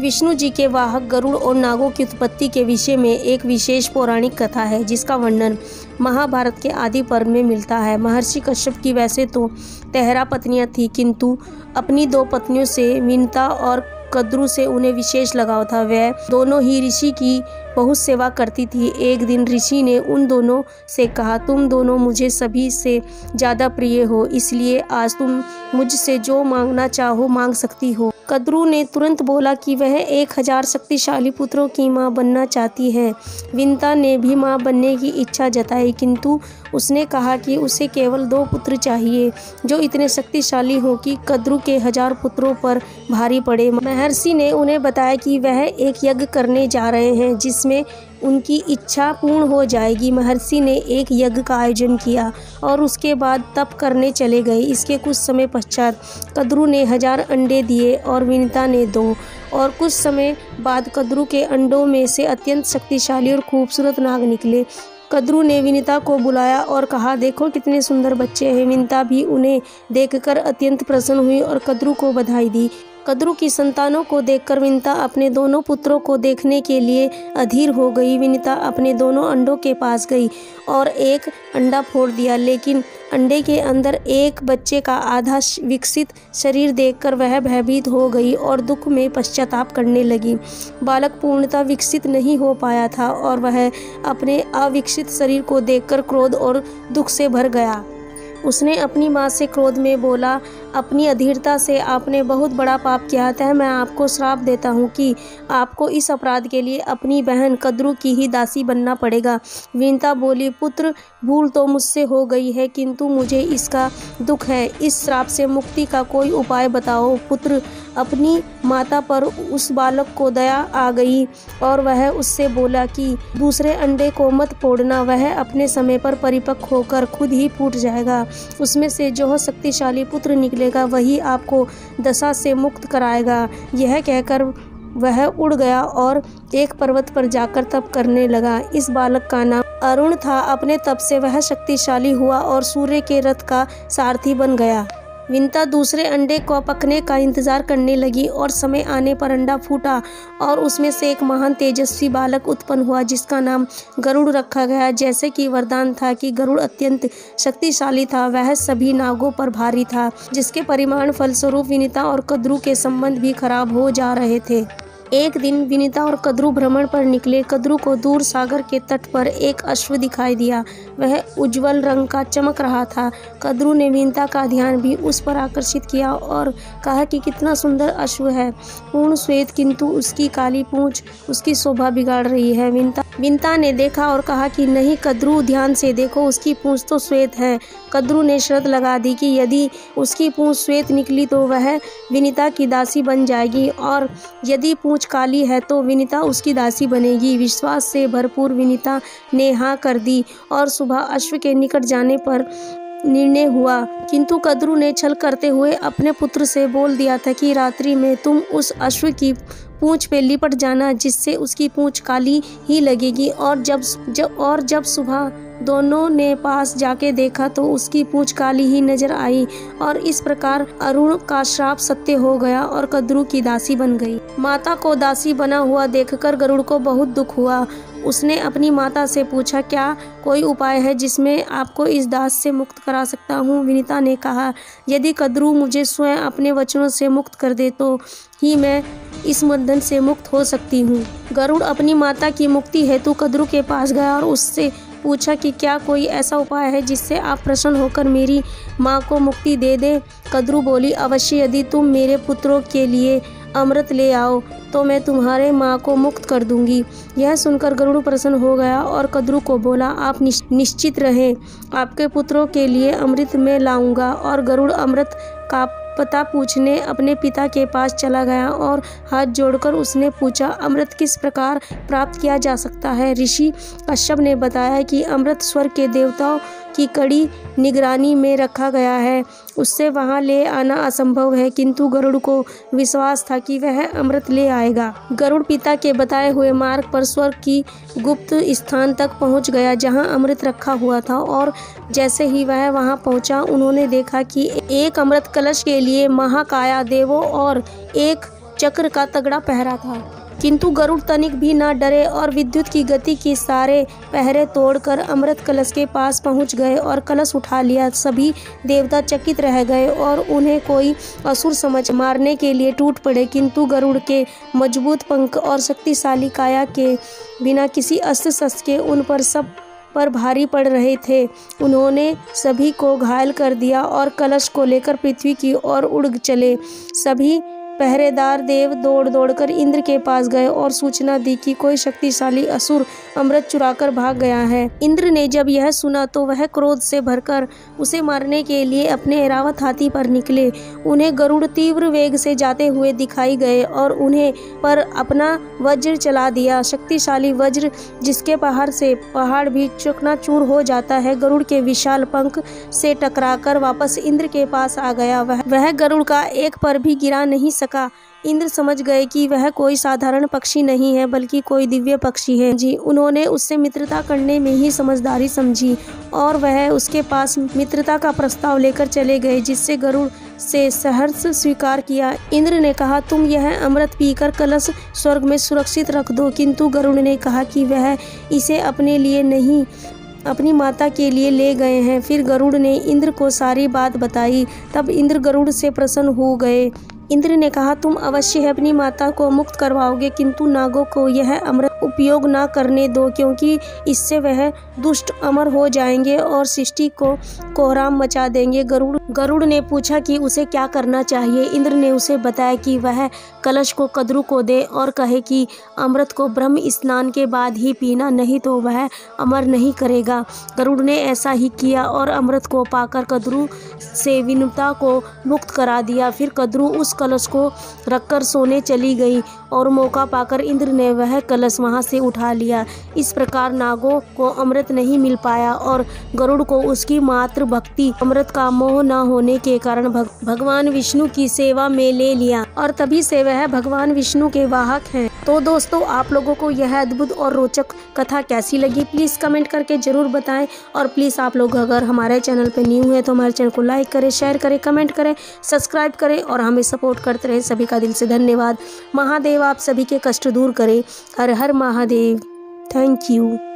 विष्णु जी के वाहक गरुड़ और नागों की उत्पत्ति के विषय में एक विशेष पौराणिक कथा है जिसका वर्णन महाभारत के आदि पर्व में मिलता है। महर्षि कश्यप की वैसे तो 13 पत्नियां थी, किंतु अपनी 2 पत्नियों से विनिता और कद्रु से उन्हें विशेष लगाव था। वह दोनों ही ऋषि की बहुत सेवा करती थी। एक दिन ऋषि ने उन दोनों से कहा, तुम दोनों मुझे सभी से ज़्यादा प्रिय हो, इसलिए आज तुम मुझसे जो मांगना चाहो मांग सकती हो। कद्रु ने तुरंत बोला कि वह 1000 शक्तिशाली पुत्रों की मां बनना चाहती है। विनिता ने भी मां बनने की इच्छा जताई, किंतु उसने कहा कि उसे केवल 2 पुत्र चाहिए जो इतने शक्तिशाली हों कि कद्रु के 1000 पुत्रों पर भारी पड़े। महर्षि ने उन्हें बताया कि वह एक यज्ञ करने जा रहे हैं जिसमें उनकी इच्छा पूर्ण हो जाएगी। महर्षि ने एक यज्ञ का आयोजन किया और उसके बाद तप करने चले गए। इसके कुछ समय पश्चात कद्रु ने 1000 अंडे दिए और विनिता ने 2, और कुछ समय बाद कद्रु के अंडों में से अत्यंत शक्तिशाली और खूबसूरत नाग निकले। कद्रु ने विनिता को बुलाया और कहा, देखो कितने सुंदर बच्चे हैं। विनिता भी उन्हें देखकर अत्यंत प्रसन्न हुई और कद्रु को बधाई दी। कद्रु की संतानों को देखकर विनिता अपने दोनों पुत्रों को देखने के लिए अधीर हो गई। विनिता अपने दोनों अंडों के पास गई और एक अंडा फोड़ दिया, लेकिन अंडे के अंदर एक बच्चे का आधा विकसित शरीर देखकर वह भयभीत हो गई और दुख में पश्चाताप करने लगी। बालक पूर्णतः विकसित नहीं हो पाया था और वह अपने अविकसित शरीर को देखकर क्रोध और दुख से भर गया। उसने अपनी माँ से क्रोध में बोला, अपनी अधीरता से आपने बहुत बड़ा पाप किया है। मैं आपको श्राप देता हूँ कि आपको इस अपराध के लिए अपनी बहन कद्रु की ही दासी बनना पड़ेगा। विनिता बोली, पुत्र भूल तो मुझसे हो गई है, किंतु मुझे इसका दुख है। इस श्राप से मुक्ति का कोई उपाय बताओ। पुत्र अपनी माता पर उस बालक को दया आ गई और वह उससे बोला कि दूसरे अंडे को मत फोड़ना, वह अपने समय पर परिपक्व होकर खुद ही फूट जाएगा। उसमें से जो शक्तिशाली पुत्र निकलेगा वही आपको दशा से मुक्त कराएगा। यह कहकर वह उड़ गया और एक पर्वत पर जाकर तप करने लगा। इस बालक का नाम अरुण था। अपने तप से वह शक्तिशाली हुआ और सूर्य के रथ का सारथी बन गया। विनिता दूसरे अंडे को पकने का इंतजार करने लगी और समय आने पर अंडा फूटा और उसमें से एक महान तेजस्वी बालक उत्पन्न हुआ जिसका नाम गरुड़ रखा गया। जैसे कि वरदान था कि गरुड़ अत्यंत शक्तिशाली था, वह सभी नागों पर भारी था, जिसके परिणाम फलस्वरूप विनिता और कद्रु के संबंध भी खराब हो जा रहे थे। एक दिन विनिता और कद्रु भ्रमण पर निकले। कद्रु को दूर सागर के तट पर एक अश्व दिखाई दिया। वह उज्जवल रंग का चमक रहा था। कद्रु ने विनिता का ध्यान भी उस पर आकर्षित किया और कहा कि कितना सुंदर अश्व है, पूर्ण श्वेत, किंतु उसकी काली पूंछ उसकी शोभा बिगाड़ रही है। विनिता ने देखा और कहा कि नहीं कद्रु, ध्यान से देखो, उसकी पूंछ तो श्वेत है। कद्रु ने शर्त लगा दी कि यदि उसकी पूंछ श्वेत निकली तो वह विनिता की दासी बन जाएगी, और यदि पूंछ काली है तो विनिता उसकी दासी बनेगी। विश्वास से भरपूर विनिता ने हाँ कर दी और सुबह अश्व के निकट जाने पर निर्णय हुआ, किंतु कद्रु ने छल करते हुए अपने पुत्र से बोल दिया था कि रात्रि में तुम उस अश्व की पूंछ पे लिपट जाना, जिससे उसकी पूंछ काली ही लगेगी। और जब सुबह दोनों ने पास जाके देखा तो उसकी पूंछ काली ही नजर आई, और इस प्रकार अरुण का श्राप सत्य हो गया और कद्रु की दासी बन गई। माता को दासी बना हुआ देखकर गरुड़ को बहुत दुख हुआ। उसने अपनी माता से पूछा, क्या कोई उपाय है जिसमें आपको इस दास से मुक्त करा सकता हूँ? विनिता ने कहा, यदि कद्रु मुझे स्वयं अपने वचनों से मुक्त कर दे तो ही मैं इस बंधन से मुक्त हो सकती हूँ। गरुड़ अपनी माता की मुक्ति हेतु कद्रु के पास गया और उससे पूछा कि क्या कोई ऐसा उपाय है जिससे आप प्रसन्न होकर मेरी माँ को मुक्ति दे दे। कद्रु बोली, अवश्य, यदि तुम मेरे पुत्रों के लिए अमृत ले आओ तो मैं तुम्हारे माँ को मुक्त कर दूंगी। यह सुनकर गरुड़ प्रसन्न हो गया और कद्रु को बोला, आप निश्चित रहें, आपके पुत्रों के लिए अमृत मैं लाऊंगा। और गरुड़ अमृत का पता पूछने अपने पिता के पास चला गया और हाथ जोड़कर उसने पूछा, अमृत किस प्रकार प्राप्त किया जा सकता है? ऋषि कश्यप ने बताया कि अमृत स्वर्ग के देवताओं की कड़ी निगरानी में रखा गया है, उससे वहां ले आना असंभव है, किंतु गरुड़ को विश्वास था कि वह अमृत ले आएगा। गरुड़ पिता के बताए हुए मार्ग पर स्वर्ग की गुप्त स्थान तक पहुंच गया जहां अमृत रखा हुआ था, और जैसे ही वह वहां पहुंचा उन्होंने देखा कि एक अमृत कलश के लिए महाकाया देवों और एक चक्र का तगड़ा पहरा था, किंतु गरुड़ तनिक भी न डरे और विद्युत की गति की सारे पहरे तोड़कर अमृत कलश के पास पहुंच गए और कलश उठा लिया। सभी देवता चकित रह गए और उन्हें कोई असुर समझ मारने के लिए टूट पड़े, किंतु गरुड़ के मजबूत पंख और शक्तिशाली काया के बिना किसी अस्त्र शस्त्र के उन पर सब पर भारी पड़ रहे थे। उन्होंने सभी को घायल कर दिया और कलश को लेकर पृथ्वी की ओर उड़ चले। सभी पहरेदार देव दौड़ दौड़कर इंद्र के पास गए और सूचना दी कि कोई शक्तिशाली असुर अमृत चुराकर भाग गया है। इंद्र ने जब यह सुना तो वह क्रोध से भरकर उसे मारने के लिए अपने ऐरावत हाथी पर निकले। उन्हें गरुड़ तीव्र वेग से जाते हुए दिखाई गए और उन्हें पर अपना वज्र चला दिया। शक्तिशाली वज्र जिसके प्रहार से पहाड़ भी चकनाचूर हो जाता है, गरुड़ के विशाल पंख से टकराकर वापस इंद्र के पास आ गया। वह गरुड़ का एक पर भी गिरा नहीं सका। इंद्र समझ गए कि वह कोई साधारण पक्षी नहीं है बल्कि कोई दिव्य पक्षी है। जी, उन्होंने उससे मित्रता करने में ही समझदारी समझी और वह उसके पास मित्रता का प्रस्ताव लेकर चले गए, जिससे गरुड़ से सहर्ष स्वीकार किया। इंद्र ने कहा, तुम यह अमृत पीकर कलश स्वर्ग में सुरक्षित रख दो, किंतु गरुड़ ने कहा कि वह इसे अपने लिए नहीं अपनी माता के लिए ले गए हैं। फिर गरुड़ ने इंद्र को सारी बात बताई। तब इंद्र गरुड़ से प्रसन्न हो गए। इंद्र ने कहा, तुम अवश्य अपनी माता को मुक्त करवाओगे, किंतु नागों को यह अमृत उपयोग न करने दो, क्योंकि इससे वह दुष्ट अमर हो जाएंगे और सृष्टि को कोहराम मचा देंगे। गरुड़ ने पूछा कि उसे क्या करना चाहिए। इंद्र ने उसे बताया कि वह कलश को कद्रु को दे और कहे कि अमृत को ब्रह्म स्नान के बाद ही पीना, नहीं तो वह अमर नहीं करेगा। गरुड़ ने ऐसा ही किया और अमृत को पाकर कद्रु से विनुता को मुक्त करा दिया। फिर कद्रु उस कलश को रखकर सोने चली गई और मौका पाकर इंद्र ने वह कलश वहां से उठा लिया। इस प्रकार नागों को अमृत नहीं मिल पाया और गरुड़ को उसकी मातृ भक्ति अमृत का मोह न होने के कारण भगवान विष्णु की सेवा में ले लिया और तभी से वह भगवान विष्णु के वाहक हैं। तो दोस्तों, आप लोगों को यह अद्भुत और रोचक कथा कैसी लगी प्लीज़ कमेंट करके ज़रूर बताएं और प्लीज़ आप लोग अगर हमारे चैनल पर न्यू है तो हमारे चैनल को लाइक करें, शेयर करें, कमेंट करें, सब्सक्राइब करें और हमें सपोर्ट करते रहें। सभी का दिल से धन्यवाद। महादेव आप सभी के कष्ट दूर करें। हर हर महादेव। Thank you.